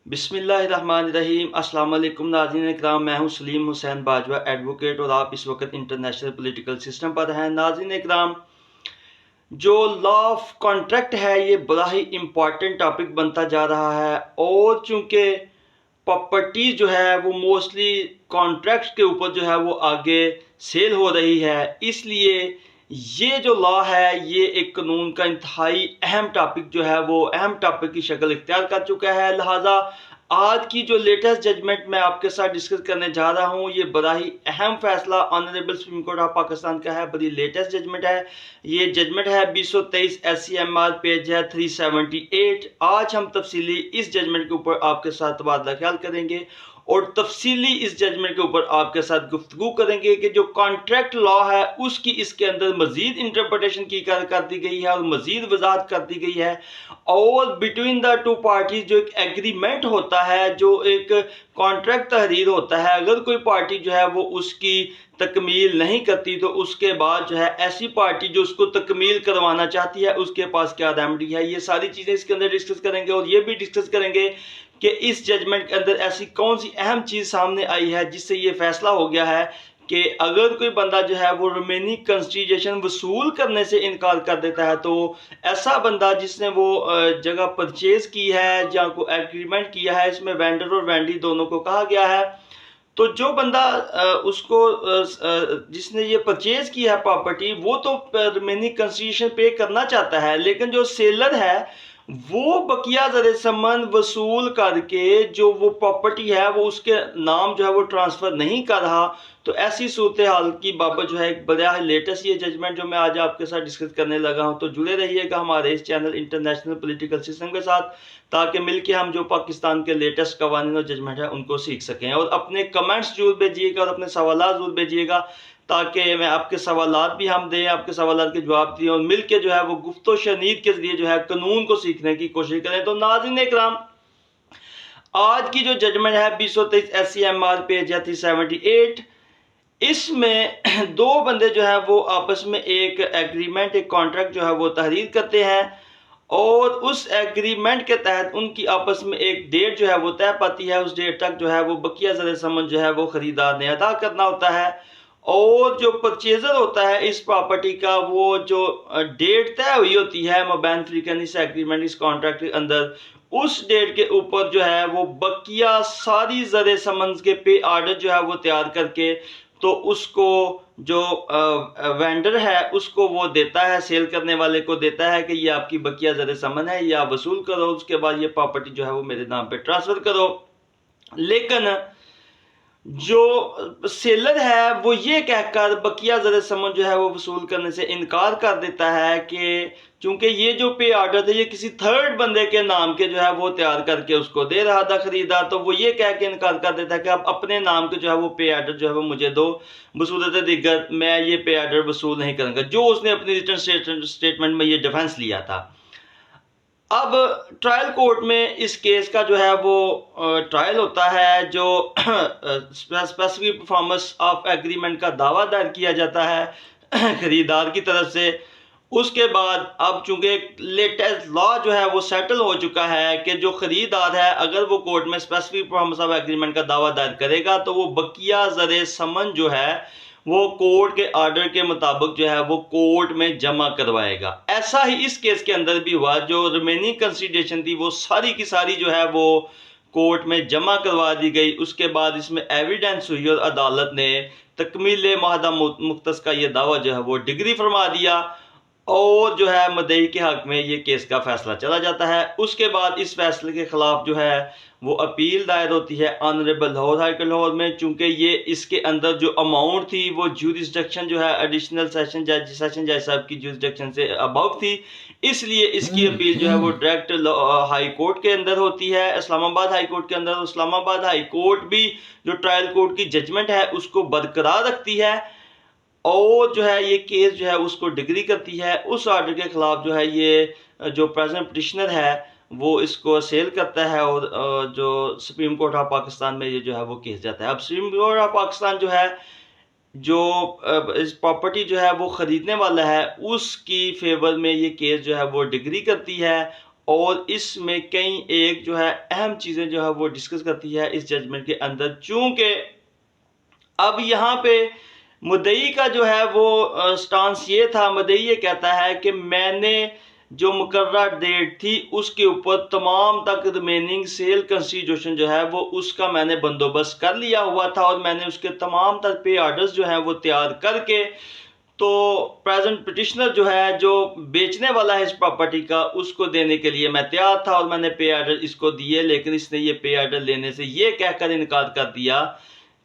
बिस्मिल्लाहिर्रहमानिर्रहीम। अस्सलाम वालेकुम नाज़रीन इकराम, मैं हूं सलीम हुसैन बाजवा एडवोकेट और आप इस वक्त इंटरनेशनल पॉलिटिकल सिस्टम पर हैं। नाज़रीन इकराम, जो लॉ ऑफ कॉन्ट्रैक्ट है ये बड़ा ही इम्पॉर्टेंट टॉपिक बनता जा रहा है और चूँकि प्रॉपर्टी जो है वो मोस्टली कॉन्ट्रैक्ट के ऊपर जो है वो आगे सेल हो रही है, इसलिए ये जो लॉ है ये एक कानून का इंतहाई अहम टॉपिक जो है वो अहम टॉपिक की शक्ल इख्तियार कर चुका है। लिहाजा आज की जो लेटेस्ट जजमेंट मैं आपके साथ डिस्कस करने जा रहा हूँ ये बड़ा ही अहम फैसला honourable supreme court of Pakistan का है। बड़ी लेटेस्ट जजमेंट है। ये जजमेंट है 2023 SCMR, पेज है 378। आज हम तफसीली इस जजमेंट के ऊपर आपके साथ तबादला ख्याल करेंगे और तफसीली इस जजमेंट के ऊपर आपके साथ गुफ्तगू करेंगे कि जो कॉन्ट्रैक्ट लॉ है उसकी इसके अंदर मजीद इंटरप्रटेशन की कर दी गई है और मजीद वजाहत कर दी गई है। और बिटवीन द टू पार्टीज जो एक एग्रीमेंट होता है, जो एक कॉन्ट्रैक्ट तहरीर होता है, अगर कोई पार्टी जो है वो उसकी तकमील नहीं करती तो उसके बाद जो है ऐसी पार्टी जो उसको तकमील करवाना चाहती है उसके पास क्या रेमेडी है, ये सारी चीज़ें इसके अंदर डिस्कस करेंगे। और ये भी डिस्कस करेंगे कि इस जजमेंट के अंदर ऐसी कौन सी अहम चीज़ सामने आई है जिससे ये फैसला हो गया है कि अगर कोई बंदा जो है वो रोमानी कंस्टिट्यूशन वसूल करने से इनकार कर देता है तो ऐसा बंदा जिसने वो जगह परचेज की है या कोई एग्रीमेंट किया है, इसमें वेंडर और वेंडी दोनों को कहा गया है, तो जो बंदा उसको जिसने ये परचेज किया है प्रॉपर्टी वो तो रोमानी कंस्टिट्यूशन पे करना चाहता है, लेकिन जो सेलर है वो बकिया ज़र समन वसूल करके जो वो प्रॉपर्टी है वो उसके नाम जो है वो ट्रांसफ़र नहीं कर रहा। तो ऐसी सूरत हाल की बाबत जो है एक बड़ा लेटेस्ट ये जजमेंट जो मैं आज आपके साथ डिस्कस करने लगा हूं, तो जुड़े रहिएगा हमारे इस चैनल इंटरनेशनल पॉलिटिकल सिस्टम के साथ ताकि मिलकर हम जो पाकिस्तान के लेटेस्ट कवानीन और जजमेंट है उनको सीख सकें। और अपने कमेंट्स जरूर भेजिएगा और अपने सवाल जरूर भेजिएगा ताकि मैं आपके सवालात भी हम दें, आपके सवालात के जवाब दें और मिल के जो है वो गुफ्तो शनीद के जरिए जो है कानून को सीखने की कोशिश करें। तो नाज़रीन इकराम, आज की जो जजमेंट है 2023 SCMR, पेज है 378, इसमें दो बंदे जो है वो आपस में एक एग्रीमेंट, एक कॉन्ट्रैक्ट जो है वो तहरीर करते हैं और उस एग्रीमेंट के तहत उनकी आपस में एक डेट जो है वो तय पाती है। उस डेट तक जो है वो बकिया ज़र समन जो है वो खरीदार ने अदा करना होता है और जो परचेजर होता है इस प्रॉपर्टी का वो जो डेट तय हुई होती है मबैन फ्रीकन इस एग्रीमेंट, इस कॉन्ट्रैक्ट के अंदर, उस डेट के ऊपर जो है वो बकिया सारी ज़र समन के पे आर्डर जो है वो तैयार करके तो उसको जो वेंडर है उसको वो देता है, सेल करने वाले को देता है कि ये आपकी बकिया ज़र समन है, ये आप वसूल करो, उसके बाद ये प्रॉपर्टी जो है वो मेरे नाम पे ट्रांसफ़र करो। लेकिन जो सेलर है वो ये कहकर बकिया ज़र समन जो है वो वसूल करने से इनकार कर देता है कि चूंकि ये जो पे ऑर्डर थे ये किसी थर्ड बंदे के नाम के जो है वो तैयार करके उसको दे रहा था खरीदार, तो वो ये कह के इनकार कर देता है कि आप अपने नाम के जो है वो पे ऑर्डर जो है वो मुझे दो, बसूरत दिग्गत मैं ये पे ऑर्डर वसूल नहीं करूँगा, जो उसने अपनी रिटर्न स्टेटमेंट में ये डिफेंस लिया था। अब ट्रायल कोर्ट में इस केस का जो है वो ट्रायल होता है, जो स्पेसिफिक परफॉर्मेंस ऑफ एग्रीमेंट का दावा दायर किया जाता है खरीदार की तरफ से। उसके बाद अब चूंकि लेटेस्ट लॉ जो है वो सेटल हो चुका है कि जो खरीदार है अगर वो कोर्ट में स्पेसिफिक परफॉर्मेंस ऑफ एग्रीमेंट का दावा दायर करेगा तो वो बकिया ज़र समन जो है वो कोर्ट के ऑर्डर के मुताबिक जो है वो कोर्ट में जमा करवाएगा। ऐसा ही इस केस के अंदर भी हुआ, जो रिमेनिंग कंसिडरेशन थी वो सारी की सारी जो है वो कोर्ट में जमा करवा दी गई। उसके बाद इसमें एविडेंस हुई और अदालत ने तकमील माहदा मुख्तस का ये दावा जो है वो डिग्री फरमा दिया और जो है मुद्दई के हक में ये केस का फैसला चला जाता है। उसके बाद इस फैसले के खिलाफ जो है वो अपील दायर होती है honourable Lahore high court Lahore में, चूंकि ये इसके अंदर जो अमाउंट थी वो ज्यूरिसडिक्शन जो है एडिशनल सेशन जज साहब की ज्यूरिसडिक्शन से अबव थी, इसलिए इसकी अपील जो है वो डायरेक्ट हाई कोर्ट के अंदर होती है, इस्लामाबाद हाई कोर्ट के अंदर। इस्लामाबाद हाई कोर्ट भी जो ट्रायल कोर्ट की जजमेंट है उसको बरकरार रखती है और जो है ये केस जो है उसको डिग्री करती है। उस ऑर्डर के खिलाफ जो है ये जो प्रेजेंट पिटिशनर है वो इसको सेल करता है और जो सुप्रीम कोर्ट ऑफ पाकिस्तान में ये जो है वो केस जाता है। अब सुप्रीम कोर्ट ऑफ पाकिस्तान जो है जो इस प्रॉपर्टी जो है वो ख़रीदने वाला है उसकी फेवर में ये केस जो है वो डिग्री करती है और इसमें कई एक जो है अहम चीज़ें जो है वो डिस्कस करती है इस जजमेंट के अंदर। चूँकि अब यहाँ पे मुद्दई का जो है वो स्टांस ये था, मुद्दई ये कहता है कि मैंने जो मुकर्ररा डेट थी उसके ऊपर तमाम तक रिमेनिंग सेल कंस्टिट्यूशन जो है वो उसका मैंने बंदोबस्त कर लिया हुआ था और मैंने उसके तमाम तक पे ऑर्डर्स जो हैं वो तैयार करके, तो प्रेजेंट पिटिशनर जो है जो बेचने वाला है इस प्रॉपर्टी का उसको देने के लिए मैं तैयार था और मैंने पे ऑर्डर इसको दिए, लेकिन इसने ये पे ऑर्डर लेने से ये कहकर इनकार कर दिया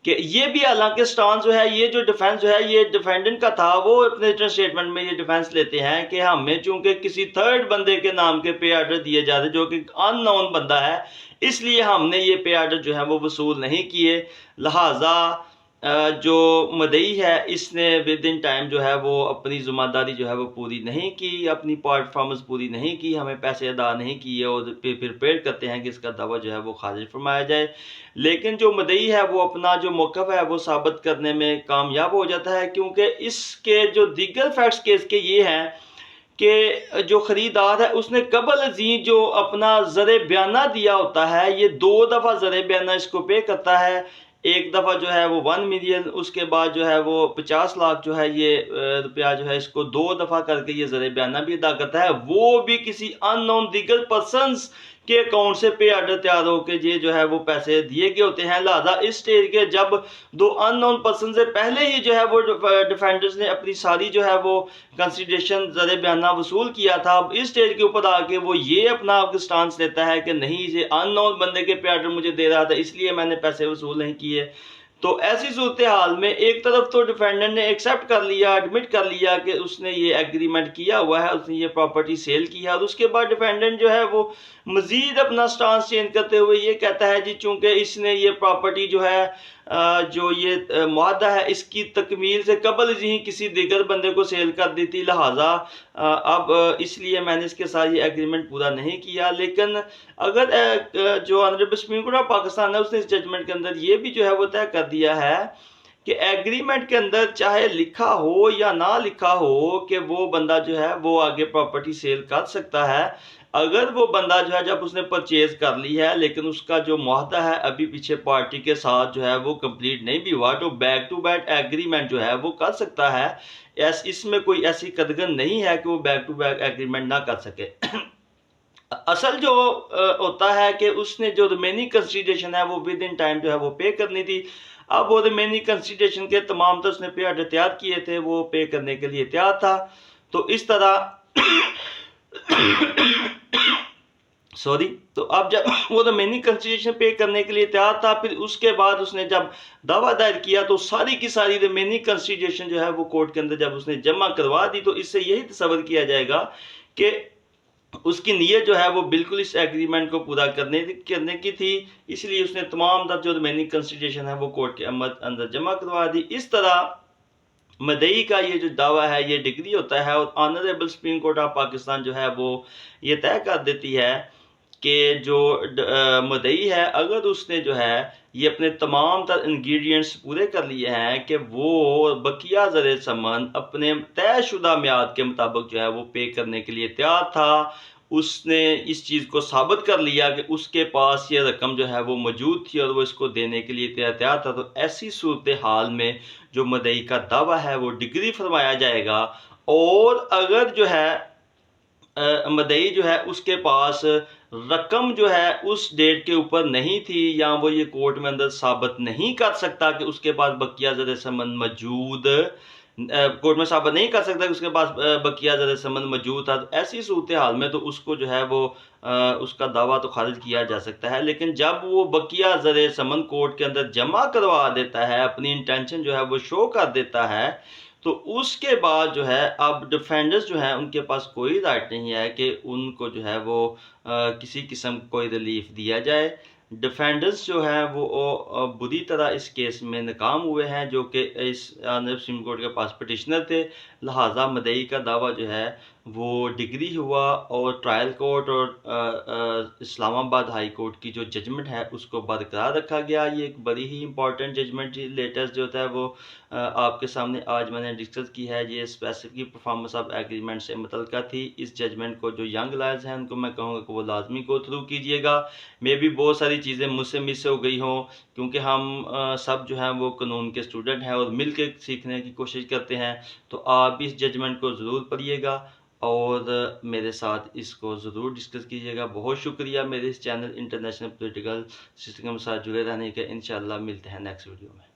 कि ये भी, हालांकि स्टांस जो है ये जो डिफेंस जो है ये डिफेंडेंट का था, वो अपने रिटन स्टेटमेंट में ये डिफेंस लेते हैं कि हमें चूंकि किसी थर्ड बंदे के नाम के पे ऑर्डर दिए जाते जो कि अननोन बंदा है, इसलिए हमने ये पे ऑर्डर जो है वो वसूल नहीं किए। लिहाजा जो मदई है इसने विद इन टाइम जो है वो अपनी ज़िम्मेदारी जो है वो पूरी नहीं की, अपनी परफॉर्मेंस पूरी नहीं की, हमें पैसे अदा नहीं किए और प्रिपेयर करते हैं कि इसका दावा जो है वो खारिज फरमाया जाए। लेकिन जो मदई है वो अपना जो मौक़िफ़ है वो साबित करने में कामयाब हो जाता है, क्योंकि इसके जो दीगर फैक्ट्स केस के ये हैं कि जो ख़रीदार है उसने कबल अज़ीं जो अपना ज़र बयाना दिया होता है, ये 2 दफ़ा ज़र बयाना इसको पे करता है। एक दफ़ा जो है वो 1 मिलियन, उसके बाद जो है वो 50 लाख जो है ये रुपया जो है इसको 2 दफ़ा करके ये ज़र बयाना भी अदा करता है, वो भी किसी अननोन दीगर पर्सनस के अकाउंट से पे ऑर्डर तैयार होकर ये जो है वो पैसे दिए गए होते हैं। लिहाजा इस स्टेज के जब 2 अननोन पर्सन से पहले ही जो है वो डिफेंडर्स ने अपनी सारी जो है वो कंसिडरेशन ज़र बयाना वसूल किया था, अब इस स्टेज के ऊपर आके वो ये अपना स्टांस लेता है कि नहीं, ये अननोन बंदे के पे ऑर्डर मुझे दे रहा था इसलिए मैंने पैसे वसूल नहीं किए। तो ऐसी सूरत हाल में एक तरफ तो डिफेंडेंट ने एक्सेप्ट कर लिया, एडमिट कर लिया कि उसने ये एग्रीमेंट किया हुआ है, उसने ये प्रॉपर्टी सेल की है, और उसके बाद डिफेंडेंट जो है वो मजीद अपना स्टांस चेंज करते हुए ये कहता है जी चूंकि इसने ये प्रॉपर्टी जो है जो ये मुआहदा है इसकी तकमील से कबल ही किसी दिगर बंदे को सेल कर दी थी, लिहाजा अब इसलिए मैंने इसके साथ ये एग्रीमेंट पूरा नहीं किया। लेकिन अगर जो honourable supreme court of Pakistan है उसने इस जजमेंट के अंदर ये भी जो है वो तय कर दिया है कि एग्रीमेंट के अंदर चाहे लिखा हो या ना लिखा हो कि वो बंदा जो है वो आगे प्रॉपर्टी सेल कर सकता है, अगर वो बंदा जो है जब उसने परचेज कर ली है लेकिन उसका जो मुआहदा है अभी पीछे पार्टी के साथ जो है वो कंप्लीट नहीं भी हुआ, तो बैक टू बैक एग्रीमेंट जो है वो कर सकता है। इसमें कोई ऐसी कदगन नहीं है कि वो बैक टू बैक एग्रीमेंट ना कर सके। असल जो होता है कि उसने जो रिमेनिंग कंसिडरेशन है वो विद इन टाइम जो है वो पे करनी थी। अब वो रिमेनिंग कंसिडरेशन के तमाम तो उसने पे ऑर्डर तैयार किए थे, वो पे करने के लिए तैयार था। तो इस तरह सॉरी, तो अब जब वो रिमेनिंग कंसिडरेशन पे करने के लिए तैयार था, फिर उसके बाद उसने जब दावा दायर किया तो सारी की सारी रिमेनिंग कंसिडरेशन जो है वो कोर्ट के अंदर जब उसने जमा करवा दी, तो इससे यही तस्वर किया जाएगा कि उसकी नीयत जो है वो बिल्कुल इस एग्रीमेंट को पूरा करने की थी, इसलिए उसने तमाम तक जो रिमेनिंग कंसिडरेशन है वो कोर्ट के अंदर जमा करवा दी। इस तरह मदई का ये जो दावा है ये डिग्री होता है और honourable supreme court of Pakistan जो है वो ये तय कर देती है कि जो मदई है अगर उसने जो है ये अपने तमाम तर इंग्रेडिएंट्स पूरे कर लिए हैं कि वो बकिया ज़र समन अपने तयशुदा मियाद के मुताबिक जो है वो पे करने के लिए तैयार था, उसने इस चीज़ को साबित कर लिया कि उसके पास ये रकम जो है वो मौजूद थी और वो इसको देने के लिए तैयार था, तो ऐसी सूरत हाल में जो मदई का दावा है वो डिग्री फरमाया जाएगा। और अगर जो है मदई जो है उसके पास रकम जो है उस डेट के ऊपर नहीं थी या वो ये कोर्ट में अंदर साबित नहीं कर सकता कि उसके पास बकिया ज़र समन मौजूद, कोर्ट में साबित नहीं कर सकता कि उसके पास बकिया ज़र समन मौजूद था, तो ऐसी सूरत हाल में तो उसको जो है वो उसका दावा तो खारिज किया जा सकता है। लेकिन जब वो बकिया ज़र समन कोर्ट के अंदर जमा करवा देता है, अपनी इंटेंशन जो है वो शो कर देता है, तो उसके बाद जो है अब डिफेंडर्स जो है उनके पास कोई राइट नहीं है कि उनको जो है वो किसी किस्म कोई रिलीफ दिया जाए। डिफेंडर्स जो है वो बुरी तरह इस केस में नाकाम हुए हैं, जो कि इस ऑनरेबल सुप्रीम कोर्ट के पास पिटिशनर थे, लिहाजा मदई का दावा जो है वो डिग्री हुआ और ट्रायल कोर्ट और इस्लामाबाद हाई कोर्ट की जो जजमेंट है उसको बरकरार रखा गया। ये एक बड़ी ही इंपॉर्टेंट जजमेंट लेटेस्ट जो होता है वो आपके सामने आज मैंने डिस्कस की है। ये स्पेसिफिक परफॉर्मेंस ऑफ एग्रीमेंट से मुतल्लिका थी। इस जजमेंट को जो यंग लॉयर्स हैं उनको मैं कहूँगा कि वो लाजमी गो थ्रू कीजिएगा। मे भी बहुत सारी चीज़ें मुझसे मिस हो गई हों, क्योंकि हम सब जो हैं वो कानून के स्टूडेंट हैं और मिल के सीखने की कोशिश करते हैं। तो आप इस जजमेंट को ज़रूर पढ़िएगा और मेरे साथ इसको ज़रूर डिस्कस कीजिएगा। बहुत शुक्रिया मेरे इस चैनल इंटरनेशनल पॉलिटिकल सिस्टम के साथ जुड़े रहने के। इंशाल्लाह मिलते हैं नेक्स्ट वीडियो में।